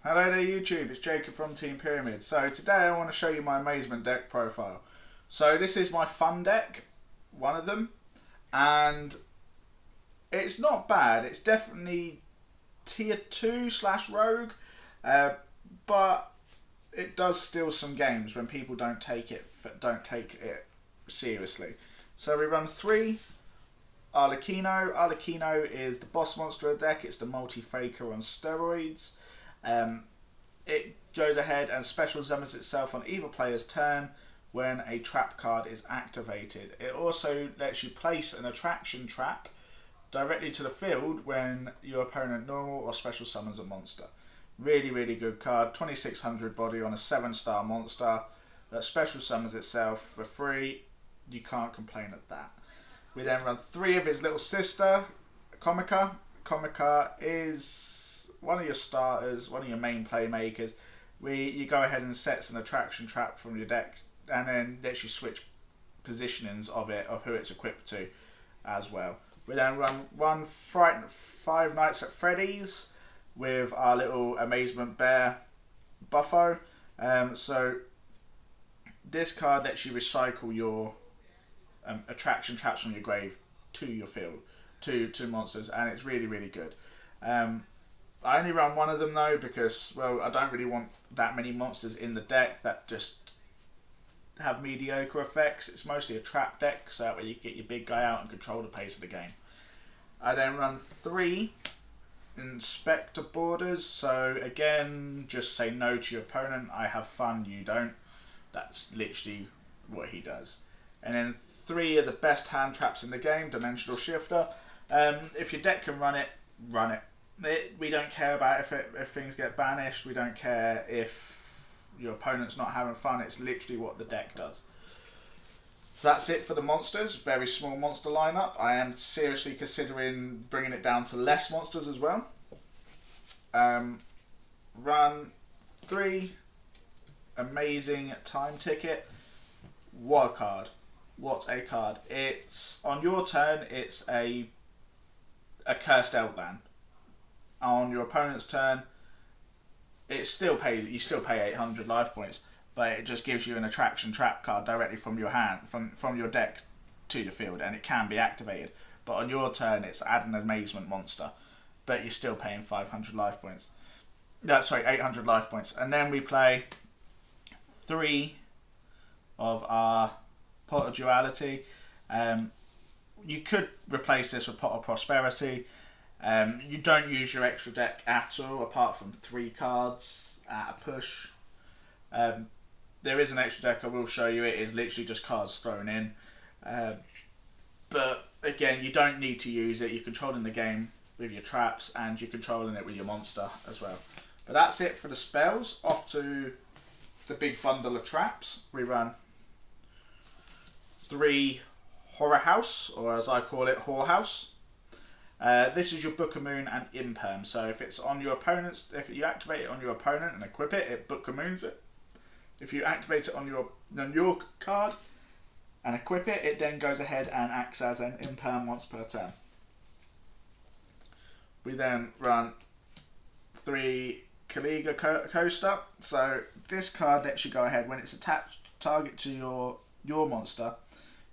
Hello there YouTube, it's Jacob from Team Pyramid. So today I want to show you my Amazement deck profile. So this is my fun deck, one of them, and it's not bad. It's definitely tier 2 / rogue, but it does steal some games when people don't take it seriously. So we run 3 Arlecchino. Arlecchino is the boss monster of the deck. It's the multi-faker on steroids. It goes ahead and special summons itself on either player's turn when a trap card is activated. It also lets you place an attraction trap directly to the field when your opponent normal or special summons a monster. Really, really good card. 2600 body on a 7-star monster that special summons itself for free. You can't complain at that. We then run 3 of his little sister, Comica. Comica is one of your starters, one of your main playmakers. You go ahead and sets an attraction trap from your deck and then lets you switch positionings of who it's equipped to as well. We then run 5 Nights at Freddy's with our little Amazement Bear Buffo. So this card lets you recycle your attraction traps from your grave to your field, to monsters, and it's really, really good. I only run one of them though because, well, I don't really want that many monsters in the deck that just have mediocre effects. It's mostly a trap deck, so that way you get your big guy out and control the pace of the game. I then run 3 Inspector Borders, so again, just say no to your opponent. I have fun, you don't. That's literally what he does. And then 3 of the best hand traps in the game, Dimensional Shifter. If your deck can run it, run it. We don't care about if things get banished. We don't care if your opponent's not having fun. It's literally what the deck does. So that's it for the monsters. Very small monster lineup. I am seriously considering bringing it down to less monsters as well. Run 3 amazing time ticket. What a card. What a card. It's on your turn, it's a cursed Outland. On your opponent's turn, you still pay 800 life points, but it just gives you an attraction trap card directly from your hand, from your deck to the field, and it can be activated. But on your turn, it's add an amazement monster, but you're still paying 500 life points. That's sorry, 800 life points, and then we play 3 of our Pot of Duality. You could replace this with Pot of Prosperity. You don't use your extra deck at all, apart from 3 cards at a push. There is an extra deck I will show you. It is literally just cards thrown in. But again, you don't need to use it. You're controlling the game with your traps, and you're controlling it with your monster as well. But that's it for the spells. Off to the big bundle of traps. We run 3 Horror House, or as I call it, Whorehouse. This is your Book of Moon and Imperm. So if it's on your opponent's, if you activate it on your opponent and equip it, it Book of Moons it. If you activate it on your card and equip it, it then goes ahead and acts as an Imperm once per turn. We then run 3 Caliga Coaster. So this card lets you go ahead when it's attached target to your monster.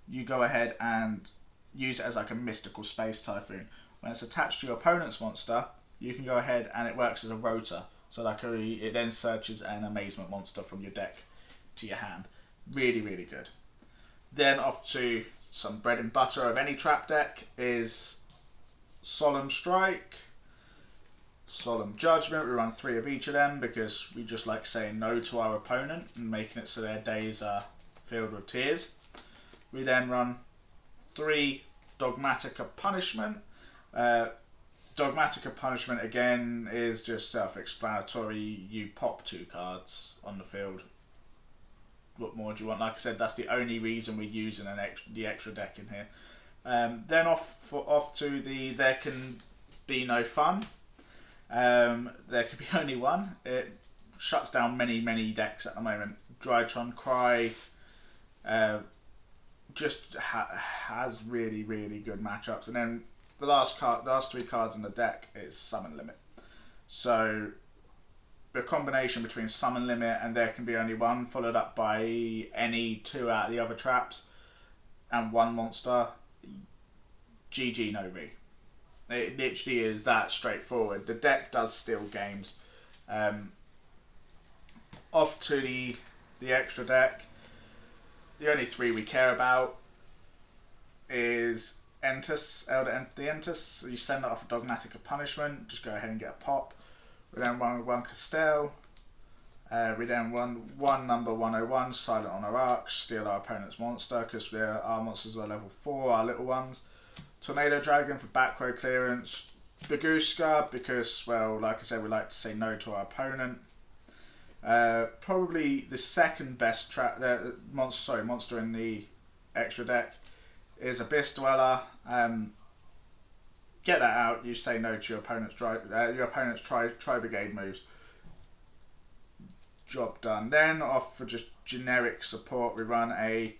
You go ahead and use it as like a mystical space typhoon. When it's attached to your opponent's monster, you can go ahead and it works as a rotor. So like it then searches an amazement monster from your deck to your hand. Really, really good. Then off to some bread and butter of any trap deck is Solemn Strike, Solemn Judgment. We run 3 of each of them because we just like saying no to our opponent and making it so their days are filled with tears. We then run 3 Dogmatica Punishment. Dogmatica Punishment again is just self-explanatory. You pop 2 cards on the field. What more do you want? Like I said, that's the only reason we're using the extra deck in here. Then off to the There Can Be No Fun. There can be only one. It shuts down many decks at the moment. Drytron Cry just has really, really good matchups. And then the last 3 cards in the deck is Summon Limit. So a combination between summon limit and there can be only one, followed up by any 2 out of the other traps, and 1 monster. GG Novi. It literally is that straightforward. The deck does steal games. Off to the extra deck. The only 3 we care about is Entus, Elder the Entus. So you send that off a Dogmatic of Punishment. Just go ahead and get a pop. We then run 1 Castell. We then run 1 number 101, Silent on our Arch, steal our opponent's monster because our monsters are level 4, our little ones. Tornado Dragon for back row clearance. Baguska because, well, like I said, we like to say no to our opponent. Probably the second best monster in the extra deck is Abyss Dweller. Get that out. You say no to your opponent's Tri Brigade moves. Job done. Then off for just generic support, we run a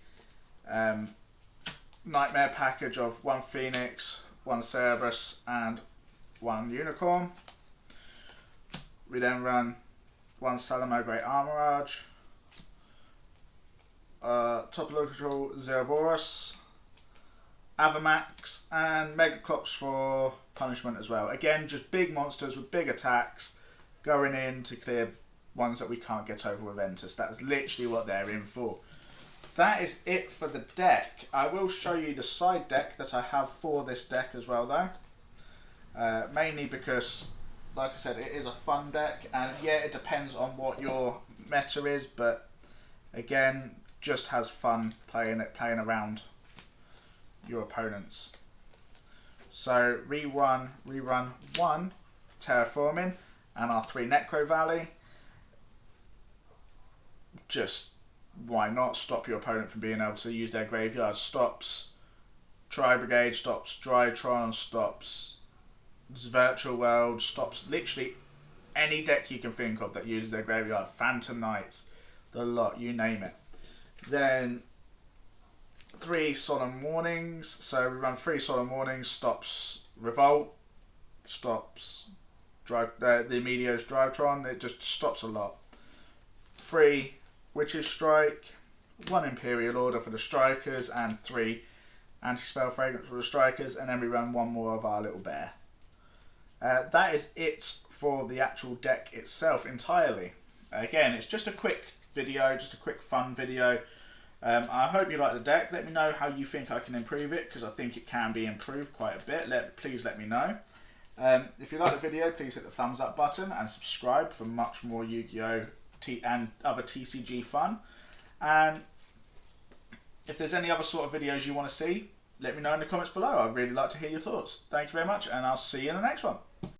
Nightmare package of 1 Phoenix, 1 Cerberus, and 1 Unicorn. We then run 1 Salamo Great Armorage, Topological Zeroborus, Avamax, and Megaclops for punishment as well. Again, just big monsters with big attacks going in to clear ones that we can't get over with Entus. That is literally what they're in for. That is it for the deck. I will show you the side deck that I have for this deck as well though. Mainly because, like I said, it is a fun deck, and yeah, it depends on what your meta is, but again, just has fun playing around your opponents. So we run 1 Terraforming and our 3 Necro Valley. Just why not? Stop your opponent from being able to use their graveyard. Stops Tri Brigade, stops Drytron, stops Virtual World, stops literally any deck you can think of that uses their graveyard. Phantom Knights, the lot, you name it. Then 3 Solemn Warnings. So we run 3 Solemn Warnings, stops Revolt, stops the Meteor's Drytron. It just stops a lot. 3 Witch's Strike, 1 Imperial Order for the Strikers, and 3 Anti-Spell Fragrance for the Strikers, and then we run 1 more of our little bear. That is it for the actual deck itself entirely. Again, it's just a quick video, just a quick fun video. I hope you like the deck. Let me know how you think I can improve it, because I think it can be improved quite a bit. Please let me know. If you like the video, please hit the thumbs up button and subscribe for much more Yu-Gi-Oh! And other TCG fun. And if there's any other sort of videos you want to see, let me know in the comments below. I'd really like to hear your thoughts. Thank you very much, and I'll see you in the next one.